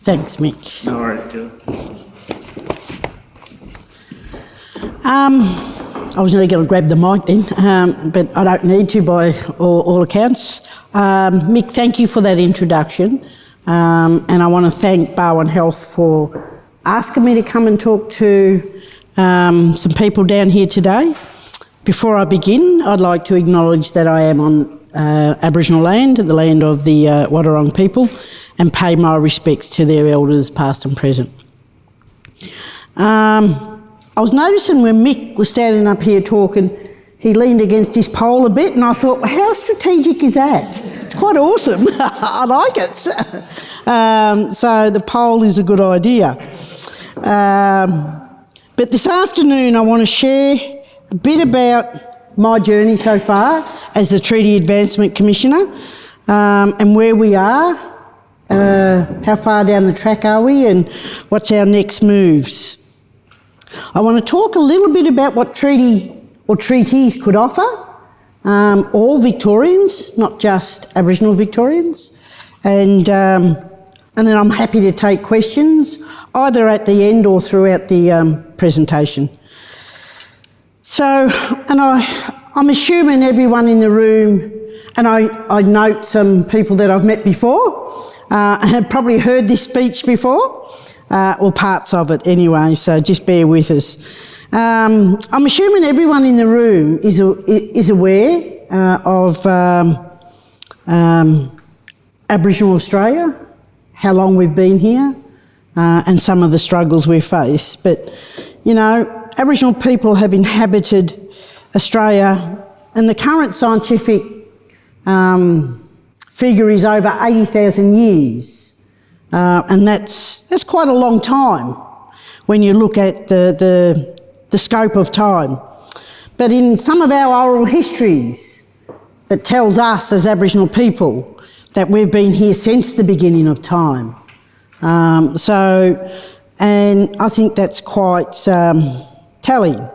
Thanks, Mick. No worries, Jill. I was nearly going to grab the mic then, but I don't need to by all accounts. Mick, thank you for that introduction, and I want to thank Barwon Health for asking me to come and talk to some people down here today. Before I begin, I'd like to acknowledge that I am on Aboriginal land, the land of the Wadawurrung people, and pay my respects to their elders past and present. I was noticing when Mick was standing up here talking, he leaned against his pole a bit, and I thought, well, how strategic is that? It's quite awesome. I like it. So the pole is a good idea. But this afternoon I want to share a bit about my journey so far as the Treaty Advancement Commissioner, and where we are, how far down the track are we, and what's our next moves. I want to talk a little bit about what treaty or treaties could offer all Victorians, not just Aboriginal Victorians, and then I'm happy to take questions either at the end or throughout the presentation. So, and I'm assuming everyone in the room, and I note some people that I've met before, have probably heard this speech before, or parts of it anyway, so just bear with us. I'm assuming everyone in the room is aware of Aboriginal Australia, how long we've been here, and some of the struggles we face. But, you know, Aboriginal people have inhabited Australia, and the current scientific figure is over 80,000 years. And that's quite a long time when you look at the scope of time. But in some of our oral histories that tells us as Aboriginal people that we've been here since the beginning of time. And I think that's quite telling.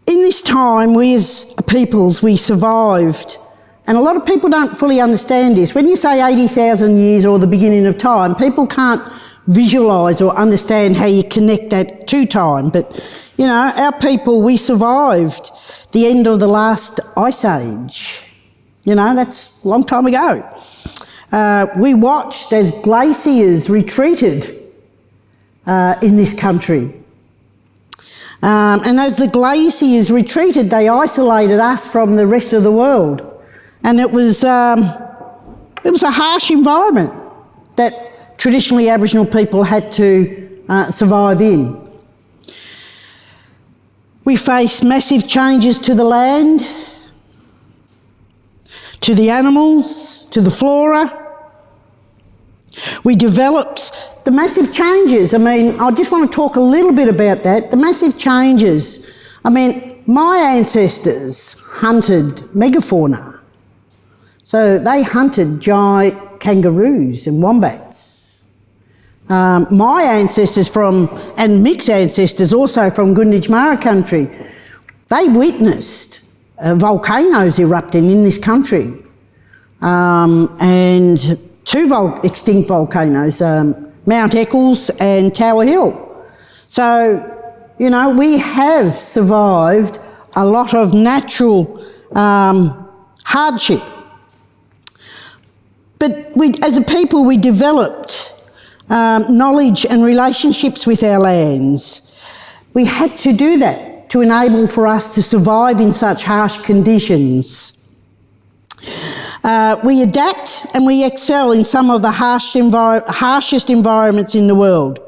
In this time, we as peoples, we survived. And a lot of people don't fully understand this. When you say 80,000 years or the beginning of time, people can't visualise or understand how you connect that to time. But, you know, our people, we survived the end of the last ice age. You know, that's a long time ago. We watched as glaciers retreated in this country. And as the glaciers retreated, they isolated us from the rest of the world. And it was a harsh environment that traditionally Aboriginal people had to survive in. We faced massive changes to the land, to the animals, to the flora. We developed the massive changes. I mean, I just want to talk a little bit about that, the massive changes. I mean, my ancestors hunted megafauna. So they hunted giant kangaroos and wombats. My ancestors and Mick's ancestors also from Gunditjmara country, they witnessed volcanoes erupting in this country. And two extinct volcanoes, Mount Eccles and Tower Hill. So, you know, we have survived a lot of natural hardship. But as a people, we developed knowledge and relationships with our lands. We had to do that to enable for us to survive in such harsh conditions. We adapt and we excel in some of the harshest environments in the world.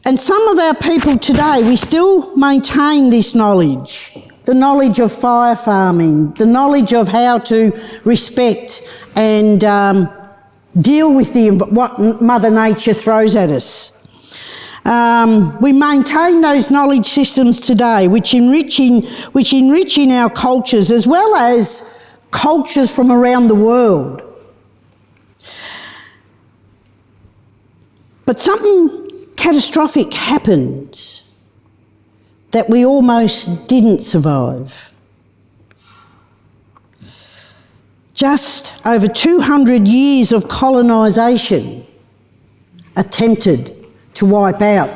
And some of our people today, we still maintain this knowledge, the knowledge of fire farming, the knowledge of how to respect and deal with what Mother Nature throws at us. We maintain those knowledge systems today, which enrich in our cultures as well as cultures from around the world. But something catastrophic happened that we almost didn't survive. Just over 200 years of colonisation attempted to wipe out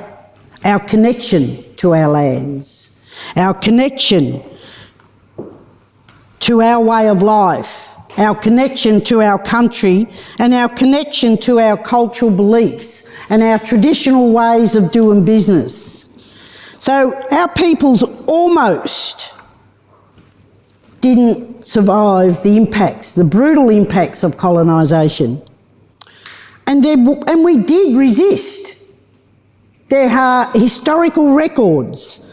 our connection to our lands, our connection to our way of life, our connection to our country, and our connection to our cultural beliefs and our traditional ways of doing business. So our peoples almost didn't survive the impacts, the brutal impacts of colonisation. And we did resist. There are historical records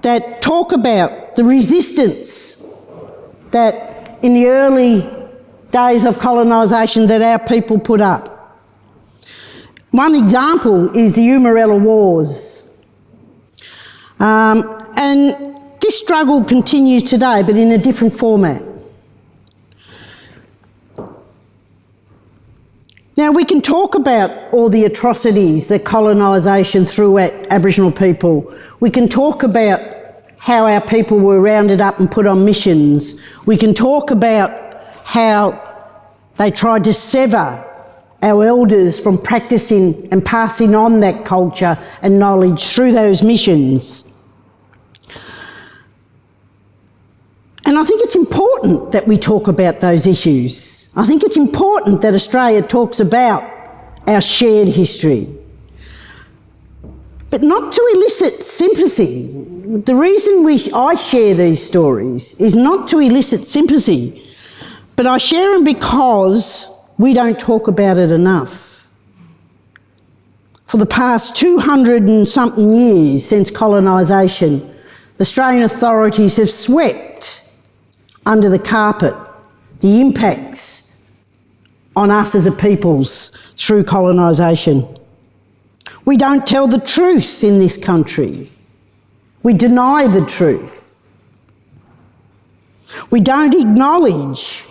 that talk about the resistance that in the early days of colonisation that our people put up. One example is the Umarella Wars. And this struggle continues today, but in a different format. Now, we can talk about all the atrocities that colonisation threw at Aboriginal people. We can talk about how our people were rounded up and put on missions. We can talk about how they tried to sever our elders from practising and passing on that culture and knowledge through those missions. And I think it's important that we talk about those issues. I think it's important that Australia talks about our shared history, but not to elicit sympathy. The reason I share these stories is not to elicit sympathy, but I share them because we don't talk about it enough. For the past 200 and something years since colonisation, the Australian authorities have swept under the carpet the impacts on us as a peoples through colonisation. We don't tell the truth in this country. We deny the truth. We don't acknowledge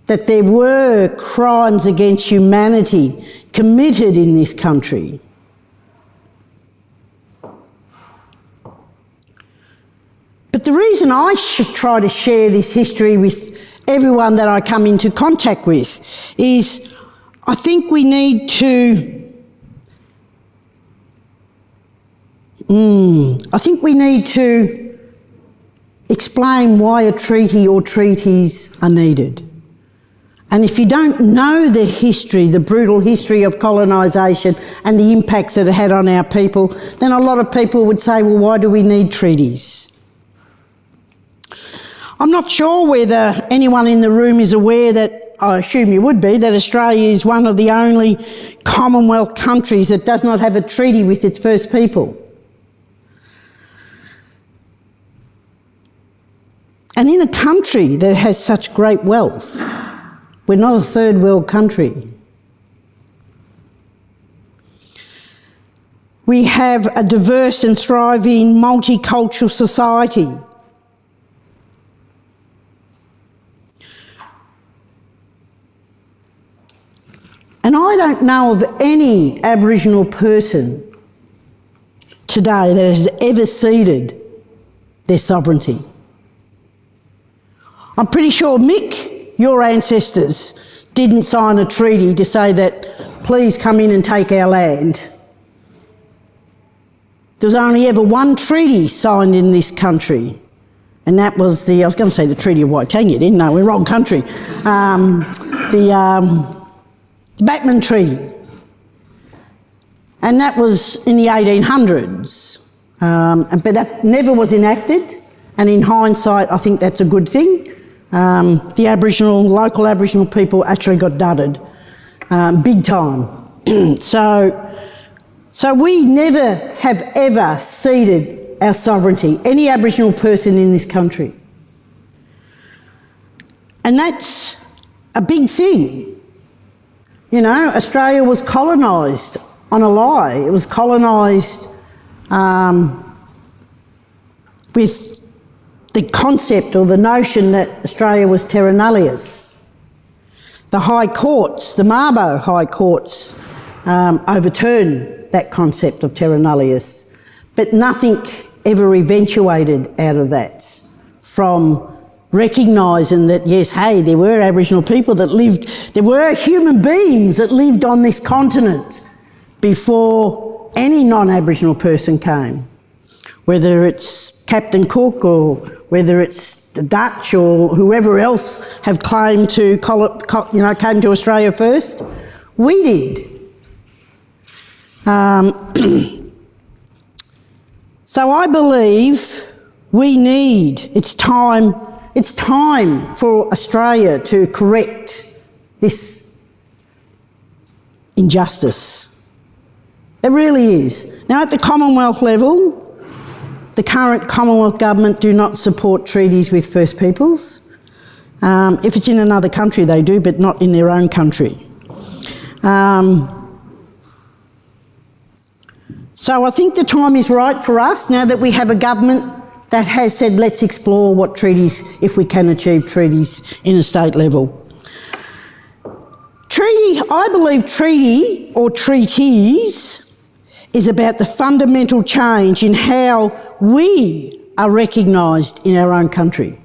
that there were crimes against humanity committed in this country. But the reason I try to share this history with everyone that I come into contact with is I think we need to explain why a treaty or treaties are needed. And if you don't know the history, the brutal history of colonisation and the impacts that it had on our people, then a lot of people would say, well, why do we need treaties? I'm not sure whether anyone in the room is aware that, I assume you would be, that Australia is one of the only Commonwealth countries that does not have a treaty with its First People. And in a country that has such great wealth, we're not a third world country. We have a diverse and thriving multicultural society. And I don't know of any Aboriginal person today that has ever ceded their sovereignty. I'm pretty sure, Mick, your ancestors didn't sign a treaty to say that, please come in and take our land. There was only ever one treaty signed in this country, and that was I was going to say the Treaty of Waitangi, didn't I? We're wrong country. The Batman Treaty, and that was in the 1800s, but that never was enacted, and in hindsight I think that's a good thing. The local Aboriginal people actually got dudded, big time. So we never have ever ceded our sovereignty, any Aboriginal person in this country. And that's a big thing. You know, Australia was colonised on a lie. It was colonised with the concept or the notion that Australia was terra nullius. The high courts, the Mabo high courts, overturned that concept of terra nullius, but nothing ever eventuated out of that from recognising that, yes, hey, there were Aboriginal people that lived, there were human beings that lived on this continent before any non-Aboriginal person came, whether it's Captain Cook or whether it's the Dutch or whoever else have claimed to, came to Australia first. We did. So I believe it's time for Australia to correct this injustice. It really is. Now, at the Commonwealth level, the current Commonwealth government do not support treaties with First Peoples. If it's in another country, they do, but not in their own country. So I think the time is right for us, now that we have a government that has said, let's explore what treaties, if we can achieve treaties in a state level. I believe treaty or treaties is about the fundamental change in how we are recognised in our own country.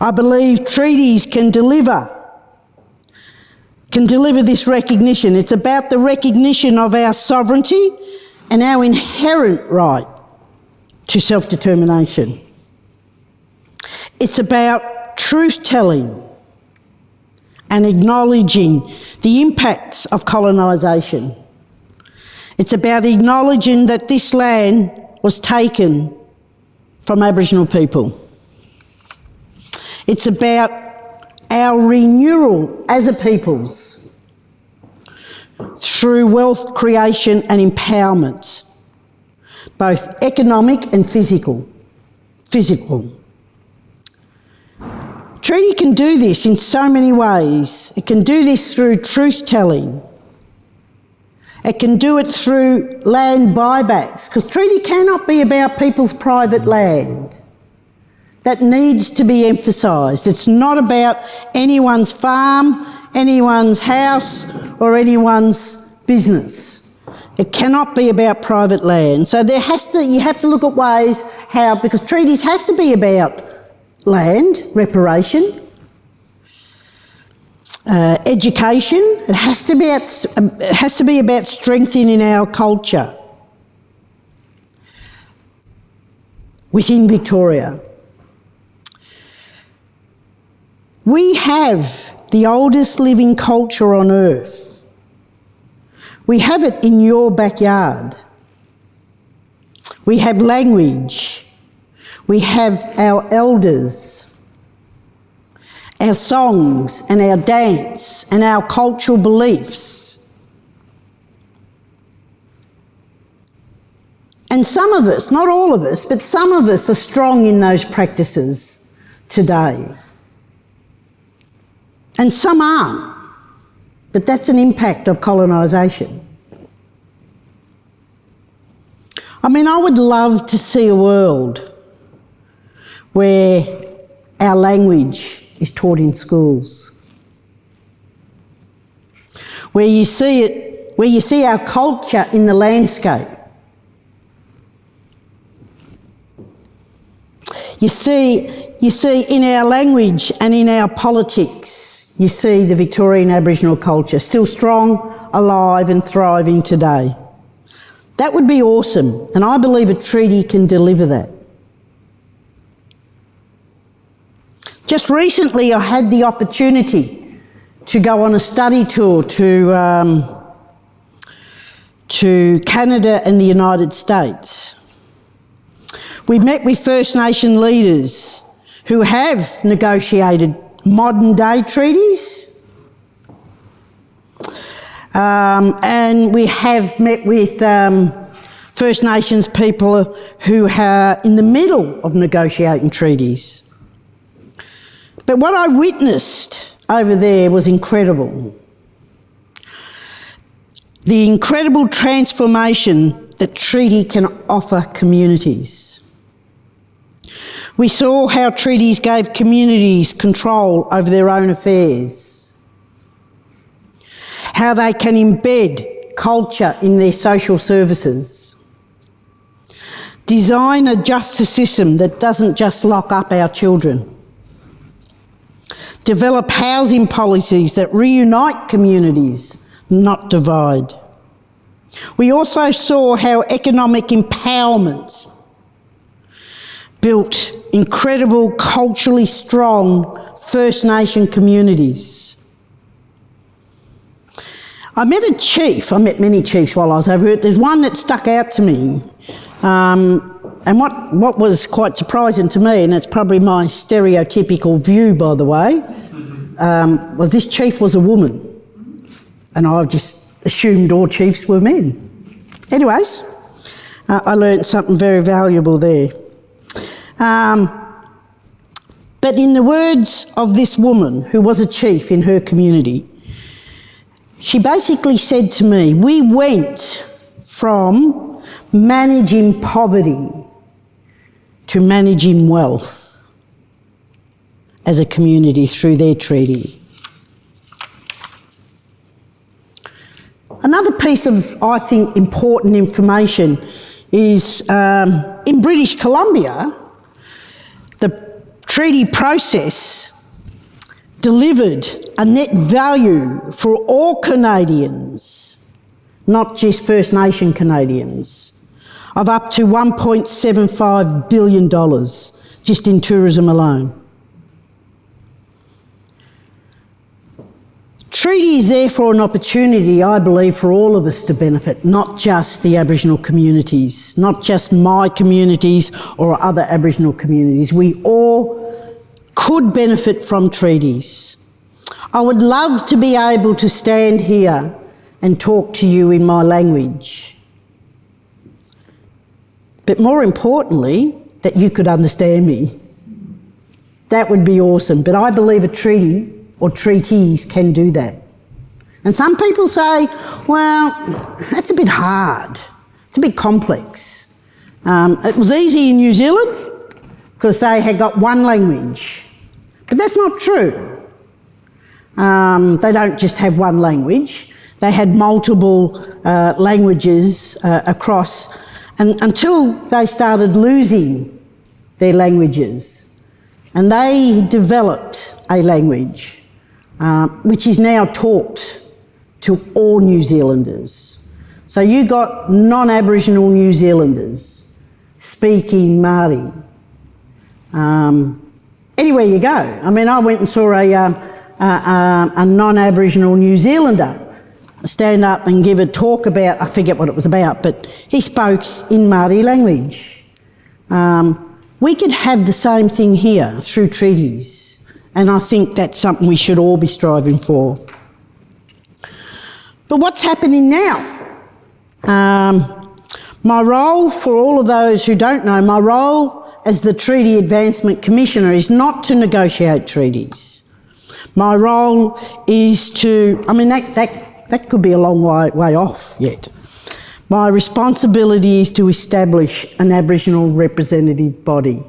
I believe treaties can deliver this recognition. It's about the recognition of our sovereignty and our inherent right to self-determination. It's about truth-telling and acknowledging the impacts of colonisation. It's about acknowledging that this land was taken from Aboriginal people. It's about our renewal as a peoples through wealth creation and empowerment, both economic and physical. Treaty can do this in so many ways. It can do this through truth-telling. It can do it through land buybacks, because treaty cannot be about people's private land. That needs to be emphasised. It's not about anyone's farm, anyone's house, or anyone's business. It cannot be about private land. So you have to look at ways how, because treaties have to be about land, reparation, education. It has to be about strengthening our culture within Victoria. We have the oldest living culture on earth. We have it in your backyard. We have language. We have our elders, our songs and our dance and our cultural beliefs. And some of us, not all of us, but some of us are strong in those practices today. And some aren't, but that's an impact of colonisation. I mean, I would love to see a world where our language is taught in schools, where you see our culture in the landscape. You see in our language and in our politics, you see the Victorian Aboriginal culture still strong, alive and thriving today. That would be awesome, and I believe a treaty can deliver that. Just recently I had the opportunity to go on a study tour to Canada and the United States. We met with First Nation leaders who have negotiated modern day treaties, and we have met with First Nations people who are in the middle of negotiating treaties. But what I witnessed over there was incredible. The incredible transformation that treaty can offer communities. We saw how treaties gave communities control over their own affairs, how they can embed culture in their social services. Design a justice system that doesn't just lock up our children. Develop housing policies that reunite communities, not divide. We also saw how economic empowerment built incredible, culturally strong First Nation communities. I met a chief. I met many chiefs while I was over it. There's one that stuck out to me. And what was quite surprising to me, and it's probably my stereotypical view, by the way, was this chief was a woman. And I just assumed all chiefs were men. Anyways, I learned something very valuable there. But in the words of this woman, who was a chief in her community, she basically said to me, we went from managing poverty to managing wealth as a community through their treaty. Another piece of, I think, important information is in British Columbia, the treaty process delivered a net value for all Canadians, not just First Nation Canadians, of up to $1.75 billion just in tourism alone. Treaty is therefore an opportunity, I believe, for all of us to benefit, not just the Aboriginal communities, not just my communities or other Aboriginal communities. We all could benefit from treaties. I would love to be able to stand here and talk to you in my language. But more importantly, that you could understand me. That would be awesome. But I believe a treaty or treaties can do that. And some people say, well, that's a bit hard. It's a bit complex. It was easy in New Zealand because they had got one language. But that's not true. They don't just have one language. They had multiple languages across, and until they started losing their languages. And they developed a language which is now taught to all New Zealanders. So you got non-Aboriginal New Zealanders speaking Māori. Anywhere you go. I mean, I went and saw a non-Aboriginal New Zealander stand up and give a talk about, I forget what it was about, but he spoke in Māori language. We could have the same thing here through treaties, and I think that's something we should all be striving for. But what's happening now? My role, for all of those who don't know, my role as the Treaty Advancement Commissioner is not to negotiate treaties. My role is to, I mean, that could be a long way off yet. My responsibility is to establish an Aboriginal representative body.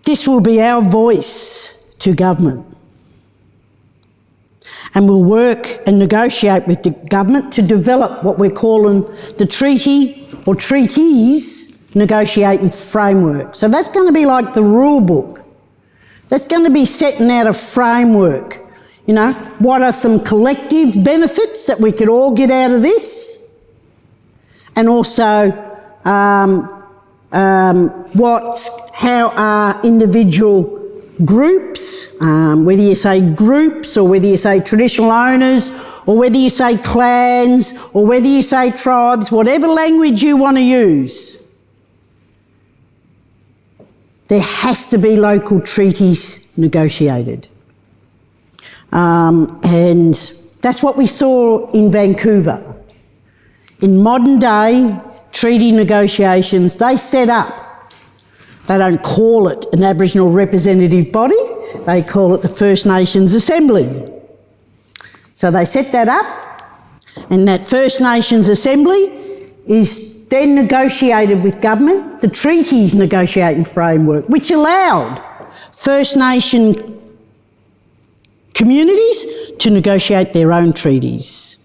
This will be our voice to government. And we'll work and negotiate with the government to develop what we're calling the treaty or treaties negotiating framework. So that's going to be like the rule book. That's going to be setting out a framework. You know, what are some collective benefits that we could all get out of this? And also, how are individual groups, whether you say groups or whether you say traditional owners or whether you say clans or whether you say tribes, whatever language you want to use, there has to be local treaties negotiated. And that's what we saw in Vancouver. In modern day treaty negotiations, they set up, they don't call it an Aboriginal representative body, they call it the First Nations Assembly. So they set that up, and that First Nations Assembly is then negotiated with government, the treaties negotiating framework, which allowed First Nation communities to negotiate their own treaties.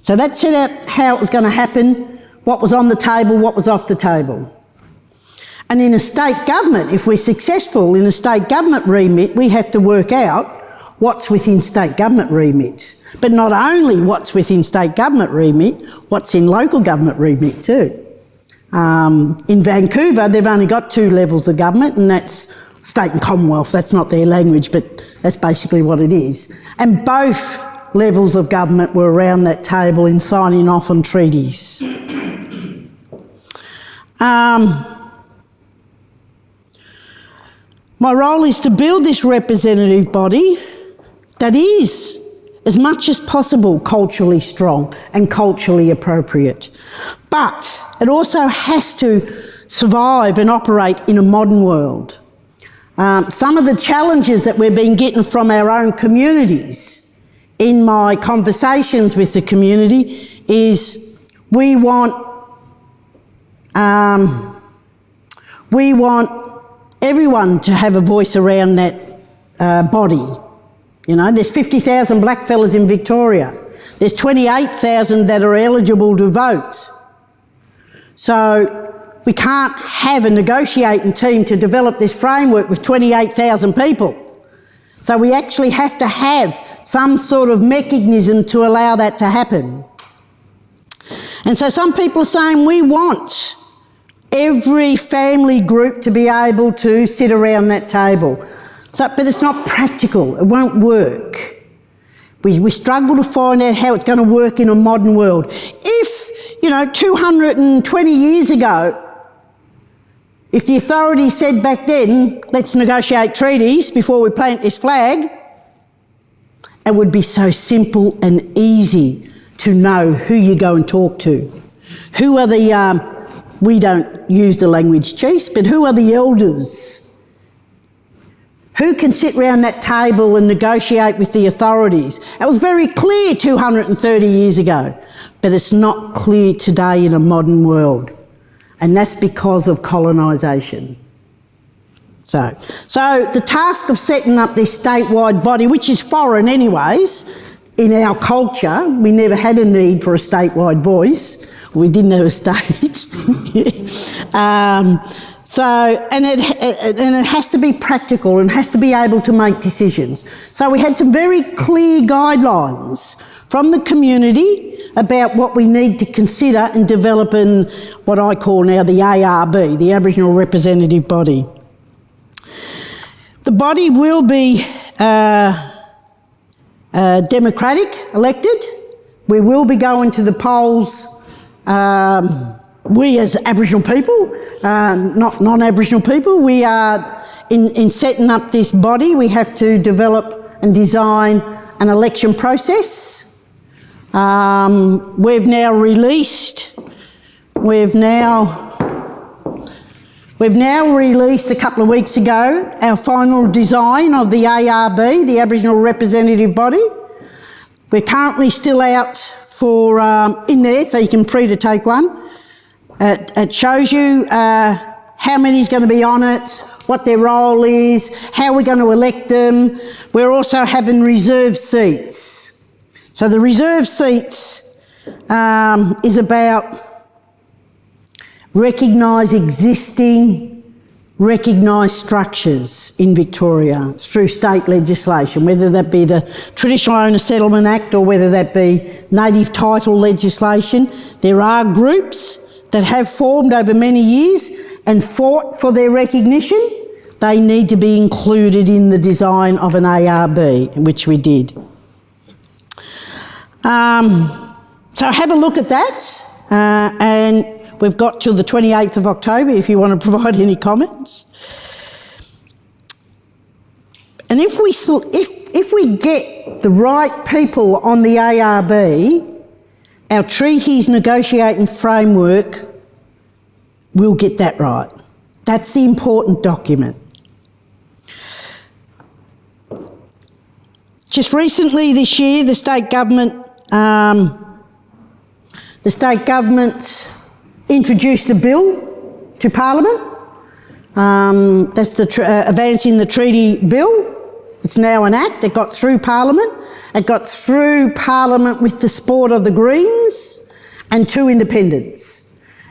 So that set out how it was going to happen, what was on the table, what was off the table. And in a state government, if we're successful in a state government remit, we have to work out what's within state government remit. But not only what's within state government remit, what's in local government remit too. In Vancouver, they've only got 2 levels of government, and that's state and Commonwealth. That's not their language, but that's basically what it is. And both levels of government were around that table in signing off on treaties. My role is to build this representative body that is, as much as possible, culturally strong and culturally appropriate. But it also has to survive and operate in a modern world. Some of the challenges that we've been getting from our own communities in my conversations with the community is we want everyone to have a voice around that body. You know, there's 50,000 blackfellas in Victoria. There's 28,000 that are eligible to vote. So we can't have a negotiating team to develop this framework with 28,000 people. So we actually have to have some sort of mechanism to allow that to happen. And so some people are saying we want every family group to be able to sit around that table. So, but it's not practical, it won't work. We struggle to find out how it's going to work in a modern world. If, 220 years ago, if the authorities said back then, let's negotiate treaties before we plant this flag, it would be so simple and easy to know who you go and talk to. Who are the, we don't use the language chiefs, but who are the elders? Who can sit round that table and negotiate with the authorities? It was very clear 230 years ago, but it's not clear today in a modern world. And that's because of colonisation. So the task of setting up this statewide body, which is foreign anyways, in our culture, we never had a need for a statewide voice. We didn't have a state. And it has to be practical and has to be able to make decisions. So we had some very clear guidelines from the community about what we need to consider and develop in what I call now the ARB, the Aboriginal Representative Body. The body will be democratic, elected. We will be going to the polls, we as Aboriginal people, not non-Aboriginal people. We are, in setting up this body, we have to develop and design an election process. We've now released a couple of weeks ago our final design of the ARB, the Aboriginal Representative Body. We're currently still out for in there, so you can free to take one. It shows you how many's going to be on it, what their role is, how we're going to elect them. We're also having reserve seats. So the reserve seats is about recognise structures in Victoria through state legislation, whether that be the Traditional Owner Settlement Act or whether that be native title legislation. There are groups that have formed over many years and fought for their recognition. They need to be included in the design of an ARB, which we did. So have a look at that, and we've got till the 28th of October if you want to provide any comments. And if we get the right people on the ARB, our treaties negotiating framework will get that right. That's the important document. Just recently this year, the state government introduced a bill to Parliament. That's the Advancing the Treaty Bill. It's now an act. It got through Parliament. It got through Parliament with the support of the Greens and 2 independents.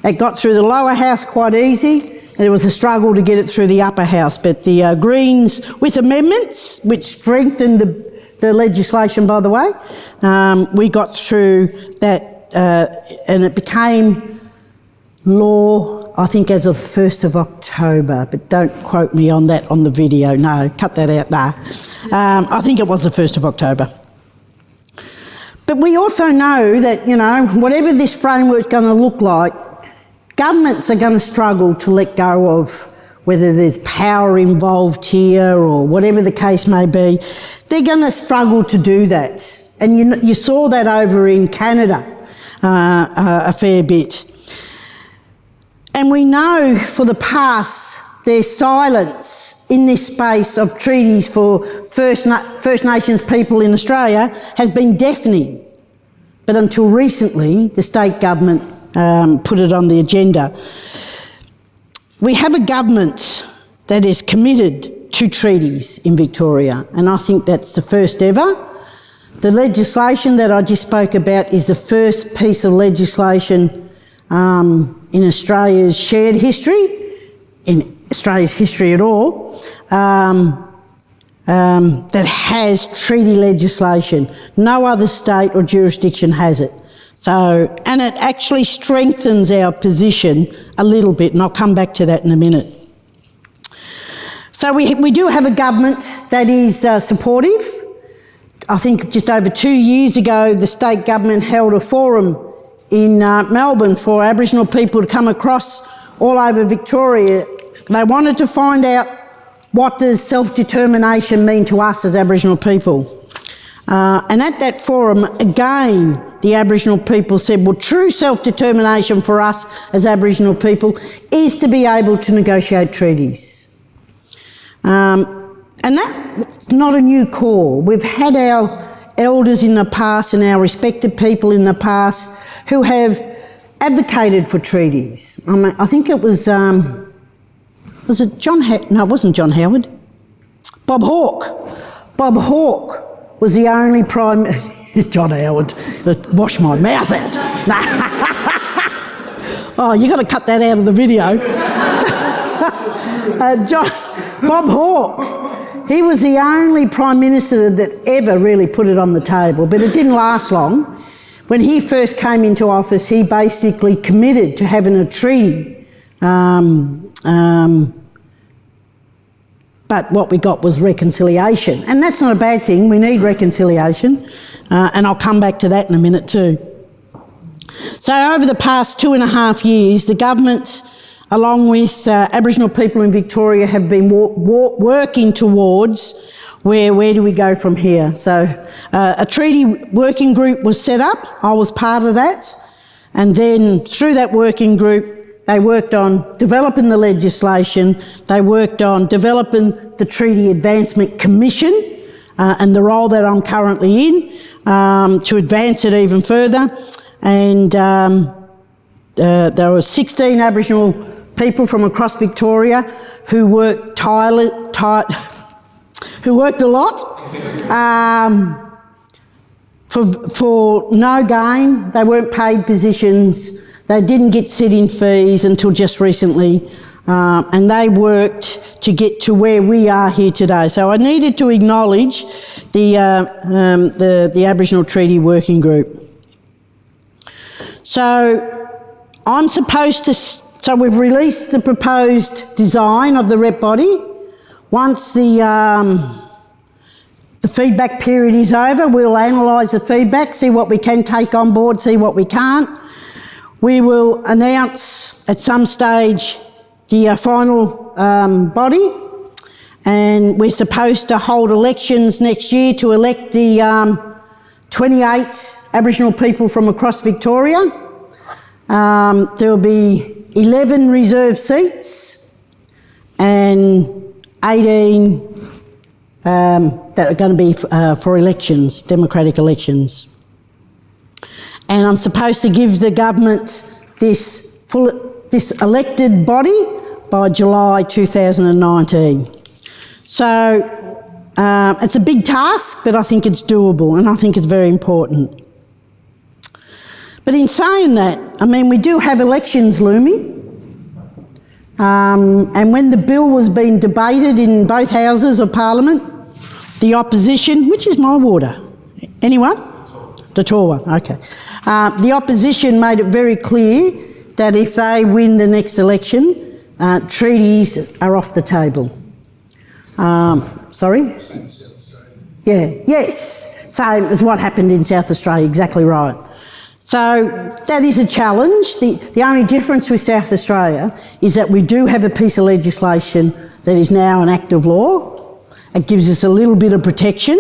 It got through the lower house quite easy, and it was a struggle to get it through the upper house. But the Greens, with amendments, which strengthened the legislation, by the way, we got through that, and it became law, I think, as of 1st of October, but don't quote me on that on the video. No, cut that out, no. I think it was the 1st of October. But we also know that, you know, whatever this framework's going to look like, governments are going to struggle to let go of whether there's power involved here or whatever the case may be. They're going to struggle to do that. And you saw that over in Canada a fair bit. And we know for the past, their silence in this space of treaties for First Nations people in Australia has been deafening. But until recently, the state government put it on the agenda. We have a government that is committed to treaties in Victoria, and I think that's the first ever. The legislation that I just spoke about is the first piece of legislation in Australia's shared history, in Australia's history at all, that has treaty legislation. No other state or jurisdiction has it. So, and it actually strengthens our position a little bit, and I'll come back to that in a minute. So we do have a government that is supportive. I think just over 2 years ago, the state government held a forum in Melbourne for Aboriginal people to come across all over Victoria. They wanted to find out, what does self-determination mean to us as Aboriginal people? And at that forum, again, the Aboriginal people said, well, true self-determination for us as Aboriginal people is to be able to negotiate treaties. And that's not a new call. We've had our elders in the past and our respected people in the past who have advocated for treaties. I mean, I think it was it John no, it wasn't John Howard. Bob Hawke. Bob Hawke was the only Prime... John Howard. Wash my mouth out. Oh, you got to cut that out of the video. Bob Hawke, he was the only Prime Minister that ever really put it on the table, but it didn't last long. When he first came into office, he basically committed to having a treaty. But what we got was reconciliation. And that's not a bad thing. We need reconciliation. And I'll come back to that in a minute too. So over the past 2.5 years, the government, along with Aboriginal people in Victoria, have been working towards where do we go from here. So a treaty working group was set up. I was part of that. And then through that working group, they worked on developing the legislation. They worked on developing the Treaty Advancement Commission and the role that I'm currently in to advance it even further. And there were 16 Aboriginal people from across Victoria who worked who worked a lot for no gain. They weren't paid positions. They didn't get sit-in fees until just recently, and they worked to get to where we are here today. So I needed to acknowledge the Aboriginal Treaty Working Group. So I'm supposed to... So we've released the proposed design of the rep body. Once the feedback period is over, we'll analyse the feedback, see what we can take on board, see what we can't. We will announce at some stage the final body, and we're supposed to hold elections next year to elect the 28 Aboriginal people from across Victoria. There'll be 11 reserved seats and 18 that are going to be for elections, democratic elections. And I'm supposed to give the government this elected body by July 2019. So It's a big task, but I think it's doable, and I think it's very important. But in saying that, I mean, we do have elections looming. And when the bill was being debated in both houses of Parliament, the opposition, which is my water? Anyone? The tall one, okay. The opposition made it very clear that if they win the next election, treaties are off the table. Sorry? Same as South Australia. Yeah, yes, same as what happened in South Australia, exactly right. So that is a challenge. The only difference with South Australia is that we do have a piece of legislation that is now an act of law. It gives us a little bit of protection.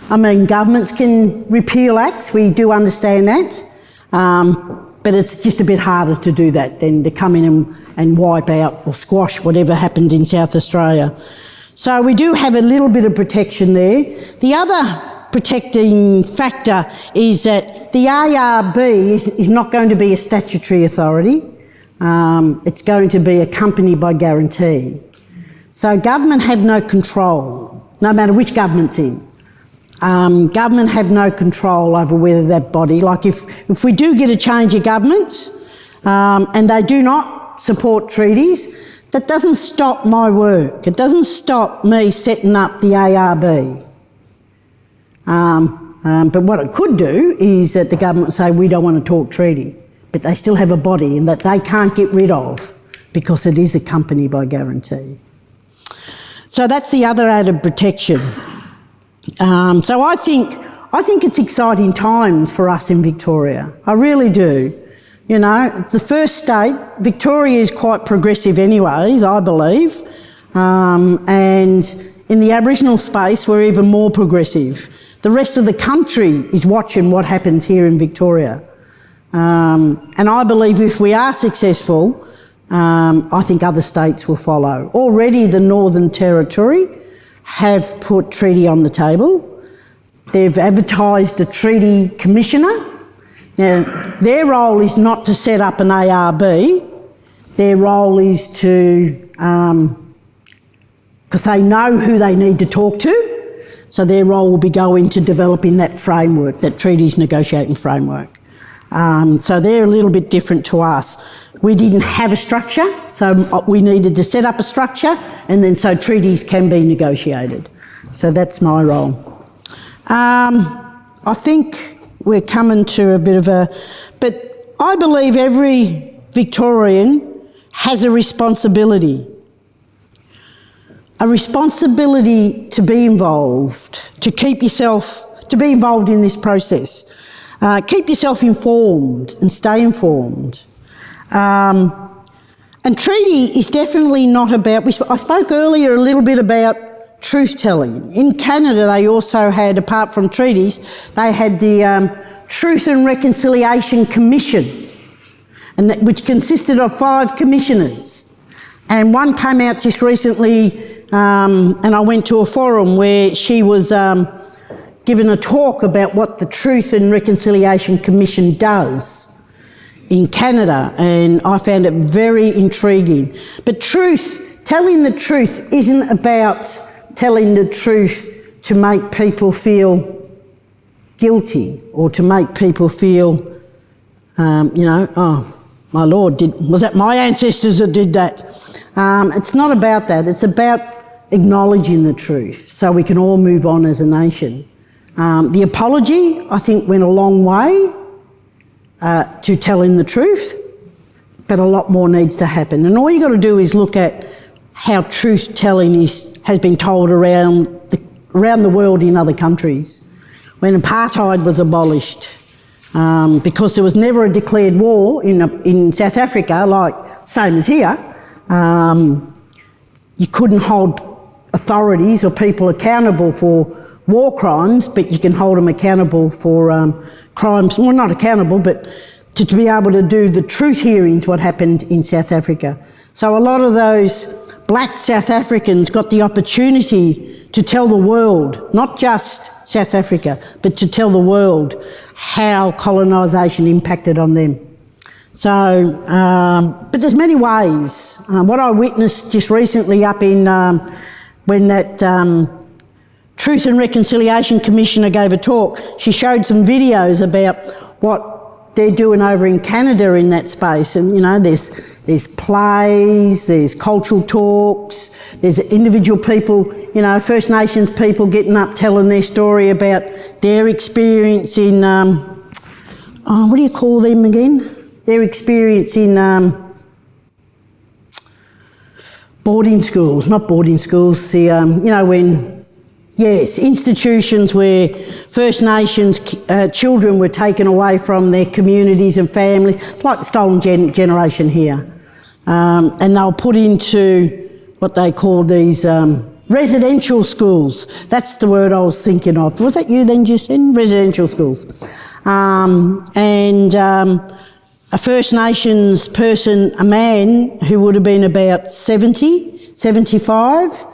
I mean, governments can repeal acts, we do understand that, but it's just a bit harder to do that than to come in and wipe out or squash whatever happened in South Australia. So we do have a little bit of protection there. The other protecting factor is that the ARB is not going to be a statutory authority. It's going to be accompanied by guarantee. So government have no control, no matter which government's in. Government have no control over whether that body, like if we do get a change of government and they do not support treaties, that doesn't stop my work. It doesn't stop me setting up the ARB. But what it could do is that the government say, we don't want to talk treaty, but they still have a body and that they can't get rid of because it is accompanied by guarantee. So that's the other added protection. So I think it's exciting times for us in Victoria. I really do. You know, it's the first state. Victoria is quite progressive anyways, I believe. And in the Aboriginal space, we're even more progressive. The rest of the country is watching what happens here in Victoria. And I believe if we are successful, I think other states will follow. Already the Northern Territory have put treaty on the table. They've advertised a treaty commissioner. Now, their role is not to set up an ARB. Their role is to, because they know who they need to talk to, so their role will be going to developing that framework, that treaties negotiating framework. So they're a little bit different to us. We didn't have a structure, so we needed to set up a structure, and then so treaties can be negotiated. So that's my role. I think we're coming to a bit of a... But I believe every Victorian has a responsibility to be involved, to keep yourself, to be involved in this process. Keep yourself informed and stay informed. And treaty is definitely not about... I spoke earlier a little bit about truth-telling. In Canada, they also had, apart from treaties, they had the Truth and Reconciliation Commission, which consisted of 5 commissioners. And one came out just recently, and I went to a forum where she was given a talk about what the Truth and Reconciliation Commission does in Canada, and I found it very intriguing. But telling the truth isn't about telling the truth to make people feel guilty or to make people feel, oh, my Lord, was that my ancestors that did that? It's not about that. It's about acknowledging the truth so we can all move on as a nation. The apology, I think, went a long way to telling the truth, but a lot more needs to happen. And all you've got to do is look at how truth-telling has been told around the world in other countries. When apartheid was abolished, because there was never a declared war in South Africa, like same as here, you couldn't hold authorities or people accountable for war crimes, but you can hold them accountable for crimes, well, not accountable, but to be able to do the truth hearings, what happened in South Africa. So a lot of those black South Africans got the opportunity to tell the world, not just South Africa, but to tell the world how colonisation impacted on them. So, but there's many ways. What I witnessed just recently up in, when that Truth and Reconciliation Commissioner gave a talk. She showed some videos about what they're doing over in Canada in that space. And, you know, there's plays, there's cultural talks, there's individual people, you know, First Nations people getting up telling their story about their experience in, what do you call them again? Their experience in boarding schools, not boarding schools, the, you know, when, yes, institutions where First Nations children were taken away from their communities and families. It's like the stolen generation here. And they'll put into what they call these residential schools. That's the word I was thinking of. Was that you then, Justin? Residential schools. A First Nations person, a man who would have been about 70, 75,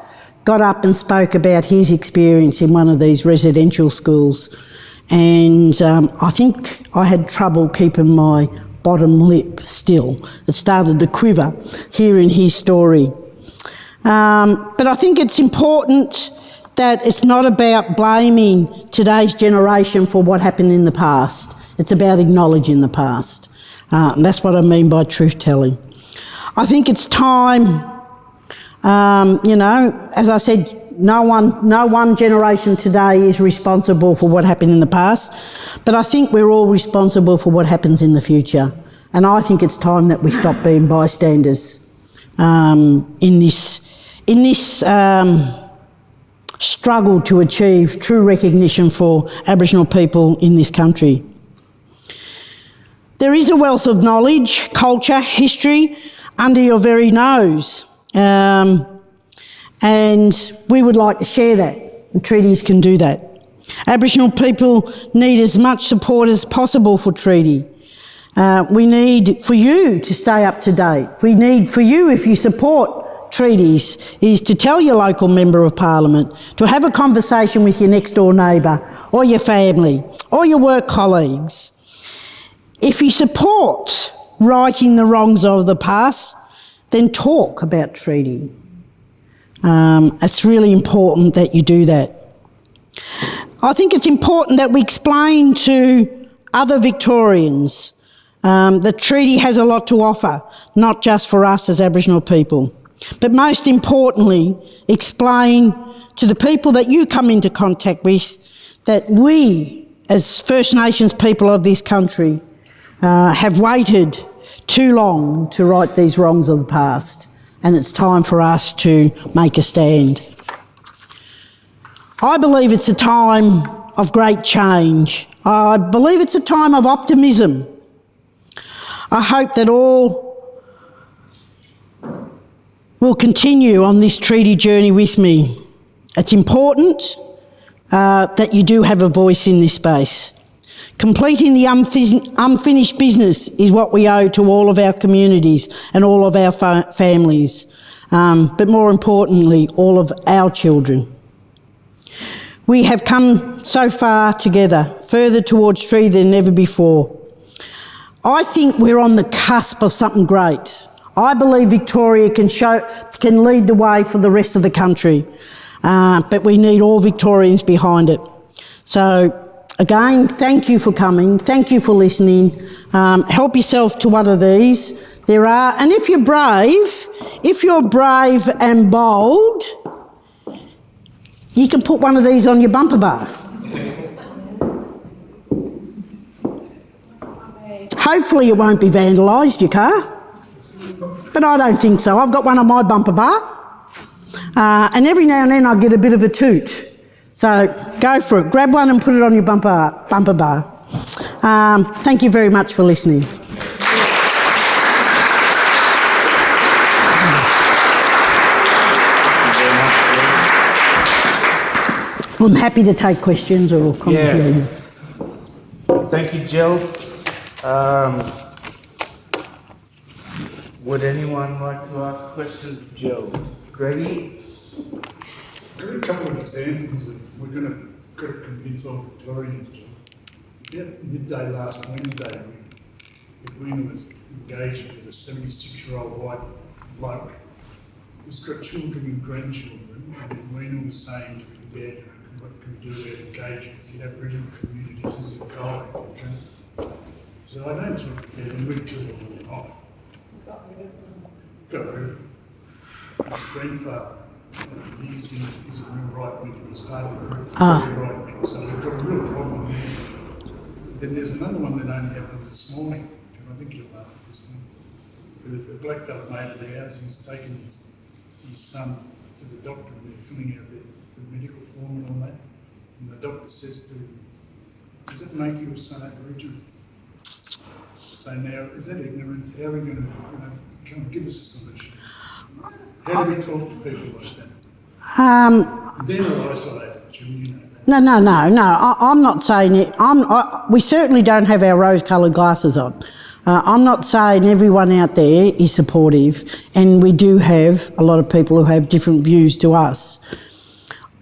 got up and spoke about his experience in one of these residential schools. And I think I had trouble keeping my bottom lip still. It started to quiver hearing his story. But I think it's important that it's not about blaming today's generation for what happened in the past. It's about acknowledging the past. And that's what I mean by truth-telling. I think it's time, you know, as I said, no one generation today is responsible for what happened in the past, but I think we're all responsible for what happens in the future. And I think it's time that we stop being bystanders in this struggle to achieve true recognition for Aboriginal people in this country. There is a wealth of knowledge, culture, history under your very nose, and we would like to share that, and treaties can do that. Aboriginal people need as much support as possible for treaty. We need for you to stay up to date. We need for you, if you support treaties, is to tell your local member of parliament, to have a conversation with your next door neighbour or your family or your work colleagues. If you support righting the wrongs of the past, then talk about treaty. It's really important that you do that. I think it's important that we explain to other Victorians that treaty has a lot to offer, not just for us as Aboriginal people, but most importantly, explain to the people that you come into contact with that we, as First Nations people of this country, have waited too long to right these wrongs of the past, and it's time for us to make a stand. I believe it's a time of great change. I believe it's a time of optimism. I hope that all will continue on this treaty journey with me. It's important that you do have a voice in this space. Completing the unfinished business is what we owe to all of our communities and all of our families, but more importantly, all of our children. We have come so far together, further towards treaty than ever before. I think we're on the cusp of something great. I believe Victoria can lead the way for the rest of the country, but we need all Victorians behind it. So, again, thank you for coming. Thank you for listening. Help yourself to one of these. There are, and if you're brave and bold, you can put one of these on your bumper bar. Hopefully it won't be vandalised, your car, but I don't think so. I've got one on my bumper bar, and every now and then I get a bit of a toot. So go for it. Grab one and put it on your bumper bar. Thank you very much for listening. I'm happy to take questions or comments. Yeah. Thank you, Jill. Would anyone like to ask questions of Jill? Greggy? There are a couple of examples of we're going to convince all Victorians to. Midday last Wednesday, Edwina was engaged with a 76-year-old white bloke who's got children and grandchildren, and Edwina was saying to him about her what can we do to engage with the Aboriginal communities in Gallagher, okay? So I don't sort of get them, we killed them all off. Got rid of him. His grandfather, he's a real right wing, he's part of the group, very right wing, so we've got a real problem there. Then there's another one that only happened this morning, and I think you'll laugh at this one. The black fella mate of the house, he's taken his son to the doctor and they're filling out the medical form and all that. And the doctor says to him, does it make your son Aboriginal? So now, is that ignorance? How are we going to, come give us a solution? How do we talk to people like that? They're not isolated, Jim, you know that. No. I'm not saying it. We certainly don't have our rose-coloured glasses on. I'm not saying everyone out there is supportive, and we do have a lot of people who have different views to us.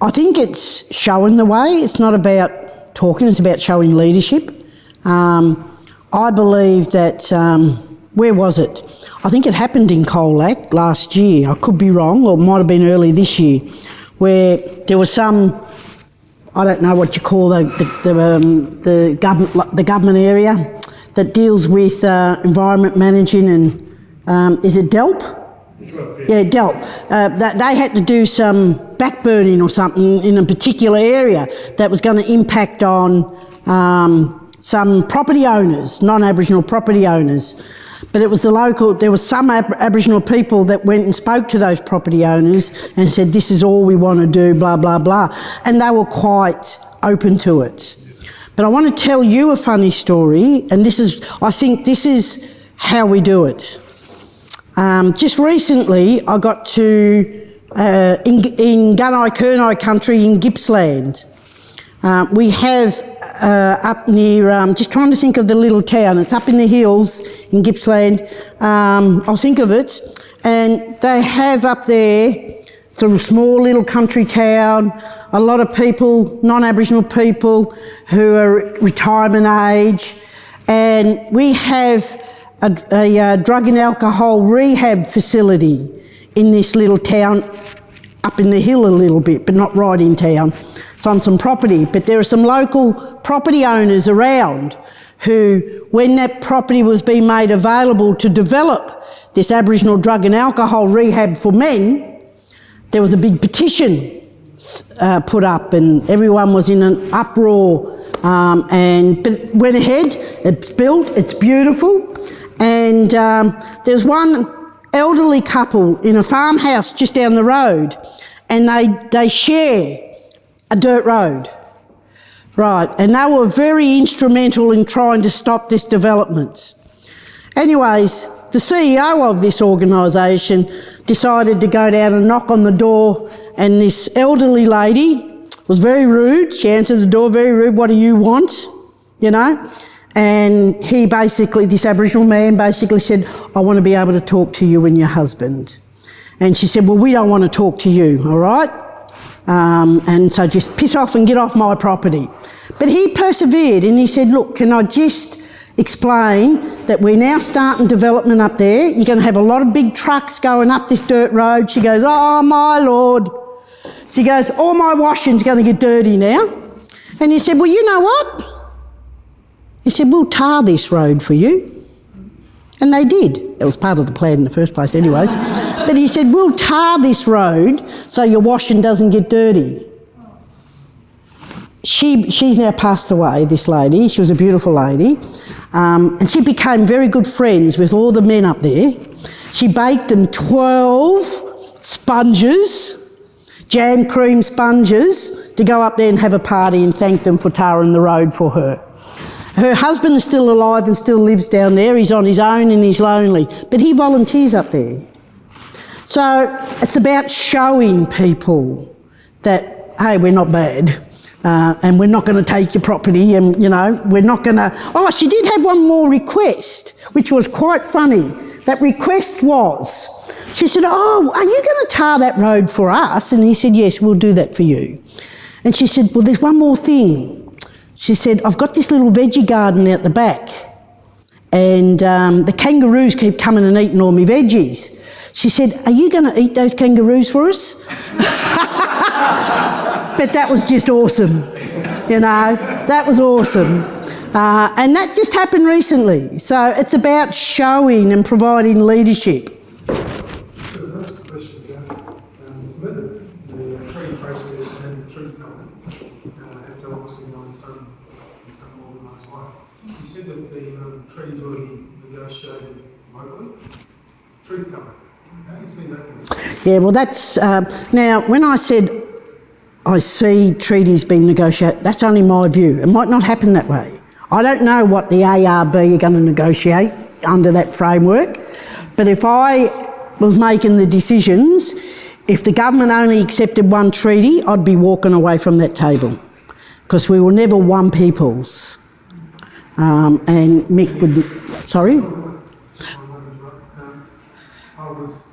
I think it's showing the way. It's not about talking, it's about showing leadership. I believe that, where was it? I think it happened in Colac last year. I could be wrong, or it might have been early this year, where there was some, I don't know what you call the government area that deals with environment managing and, is it DELP? Yeah, DELP. They had to do some backburning or something in a particular area that was going to impact on some property owners, non-Aboriginal property owners. But it was there was some Aboriginal people that went and spoke to those property owners and said, this is all we want to do, blah, blah, blah. And they were quite open to it. But I want to tell you a funny story, and I think this is how we do it. Just recently, I got to, in Gunai-Kurnai country in Gippsland, we have up near, just trying to think of the little town, it's up in the hills in Gippsland, I'll think of it, and they have up there, it's a small little country town, a lot of people, non-Aboriginal people who are retirement age, and we have a drug and alcohol rehab facility in this little town, up in the hill a little bit, but not right in town. It's on some property, but there are some local property owners around who, when that property was being made available to develop this Aboriginal drug and alcohol rehab for men, there was a big petition put up and everyone was in an uproar, but it went ahead, it's built, it's beautiful, and there's one elderly couple in a farmhouse just down the road, and they share a dirt road, right, and they were very instrumental in trying to stop this development. Anyways, the CEO of this organisation decided to go down and knock on the door, and this elderly lady was very rude. She answered the door very rude, what do you want, you know? And he basically, this Aboriginal man basically said, I want to be able to talk to you and your husband. And she said, well, we don't want to talk to you, all right? And so just piss off and get off my property. But he persevered and he said, look, can I just explain that we're now starting development up there. You're going to have a lot of big trucks going up this dirt road. She goes, oh my Lord. She goes, all my washing's going to get dirty now. And he said, well, you know what? He said, we'll tar this road for you. And they did. It was part of the plan in the first place anyways. But he said, we'll tar this road so your washing doesn't get dirty. She's now passed away, this lady. She was a beautiful lady. And she became very good friends with all the men up there. She baked them 12 sponges, jam cream sponges, to go up there and have a party and thank them for tarring the road for her. Her husband is still alive and still lives down there. He's on his own and he's lonely, but he volunteers up there. So it's about showing people that, hey, we're not bad. And we're not going to take your property, and, you know, we're not going to... Oh, she did have one more request, which was quite funny. That request was, she said, oh, are you going to tar that road for us? And he said, yes, we'll do that for you. And she said, well, there's one more thing. She said, I've got this little veggie garden out the back, and the kangaroos keep coming and eating all my veggies. She said, are you going to eat those kangaroos for us? But that was just awesome, you know, that was awesome. And that just happened recently. So it's about showing and providing leadership. The first question, it's whether the treaty process and truth telling have to obviously go in some organised way. You said that the treaties will be negotiated locally. Truth telling, how do you see that? Yeah, well, that's now when I said I see treaties being negotiated, that's only my view. It might not happen that way. I don't know what the ARB are going to negotiate under that framework, but if I was making the decisions, if the government only accepted one treaty, I'd be walking away from that table, because we were never one peoples. And Mick would, sorry? I was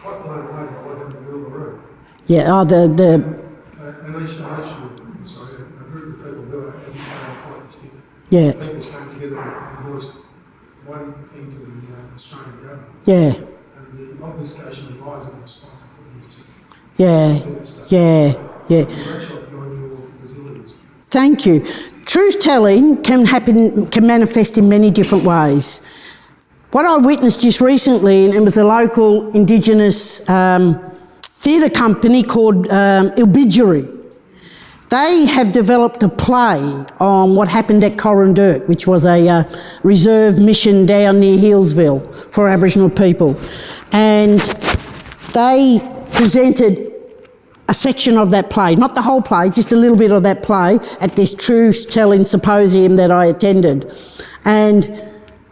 quite blown away by what happened in Uluru. Yeah, A group of people who are, as you say, quite distinct. yeah, People came together and voiced one thing to the Australian government. yeah, And the obfuscation of lies in response is just... yeah, yeah. Congratulate you on your resilience. Thank you. Truth-telling can manifest in many different ways. What I witnessed just recently, and it was a local Indigenous theatre company called Ilbidgery. They have developed a play on what happened at Corrandirk, which was a reserve mission down near Healesville for Aboriginal people. And they presented a section of that play, not the whole play, just a little bit of that play at this truth-telling symposium that I attended. And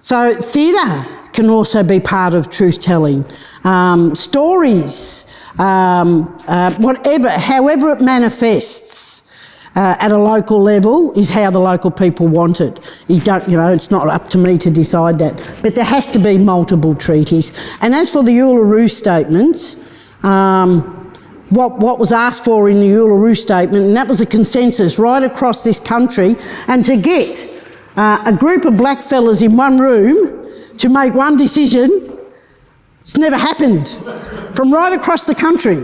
so theatre can also be part of truth-telling. Stories, whatever, however it manifests at a local level is how the local people want it. It's not up to me to decide that. But there has to be multiple treaties. And as for the Uluru Statements, what was asked for in the Uluru Statement, and that was a consensus right across this country, and to get a group of black fellas in one room to make one decision, it's never happened from right across the country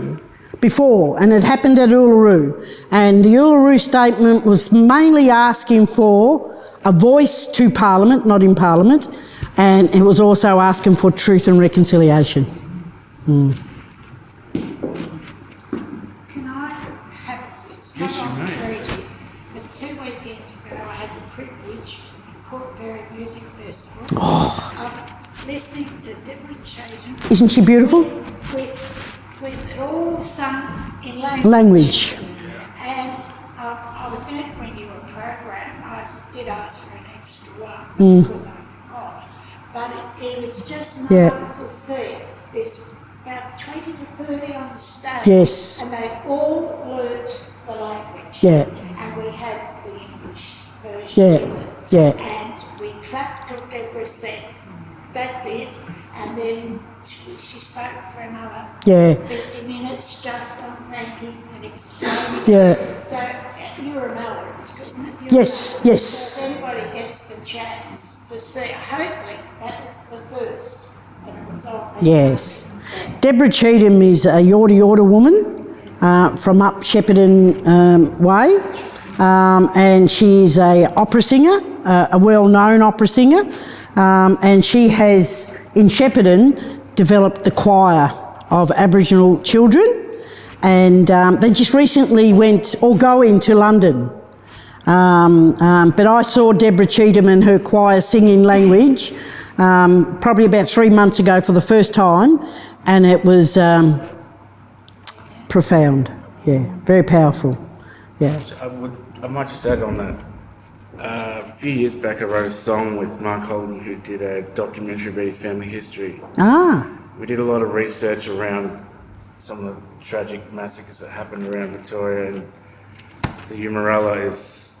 before, and it happened at Uluru. And the Uluru Statement was mainly asking for a voice to Parliament, not in Parliament, and it was also asking for truth and reconciliation. Can I have this? Yes, you may. Treaty, but 2 weekends ago I had the privilege in Port Fairy Music Festival of listening to Deborah Cheatham. Isn't she beautiful? With it all sung in Language. And I was going to bring you a program. I did ask for an extra one because I forgot. But it was just nice to see this about 20 to 30 on the stage. Yes. And they all learnt the language. Yeah. And we had the English version Yeah. with it. Yeah. And we clapped till Deborah said, "That's it." And then she spoke for another 50 minutes just on thanking and explaining. Yeah. So you're a Mallards, isn't it? Yes, yes. So if anybody gets the chance to see, hopefully that was the first. And it was all Yes. Deborah Cheatham is a Yorta woman from up Shepparton Way, and she's a opera singer, a well-known opera singer, and she has, in Shepparton, developed the choir of Aboriginal children, and they just recently go into London. But I saw Deborah Cheatham and her choir singing language probably about 3 months ago for the first time, and it was profound. Yeah, very powerful. Yeah. I might just add on that. A few years back I wrote a song with Mark Holden, who did a documentary about his family history. We did a lot of research around some of the tragic massacres that happened around Victoria, and the Umarella is,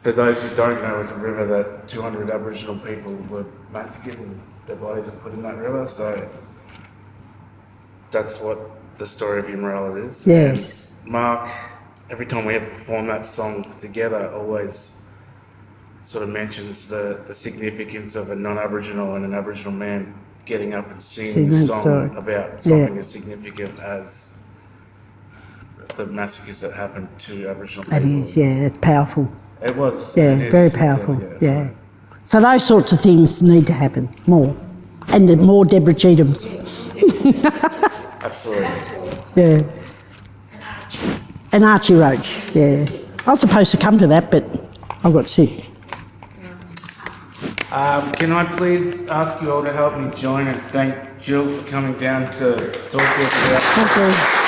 for those who don't know, is a river that 200 Aboriginal people were massacred and their bodies are put in that river, so that's what the story of Umarella is. Yes. And Mark, every time we ever perform that song together, always sort of mentions the significance of a non-Aboriginal and an Aboriginal man getting up and singing a song about something as significant as the massacres that happened to Aboriginal It people. is, yeah, it's powerful. It was. Yeah, it is very still, powerful, yeah. so- So those sorts of things need to happen more. And the more Deborah Cheathams. Absolutely. Yeah. And Archie Roach, yeah. I was supposed to come to that, but I got sick. Can I please ask you all to help me join and thank Jill for coming down to talk to us about Thank you.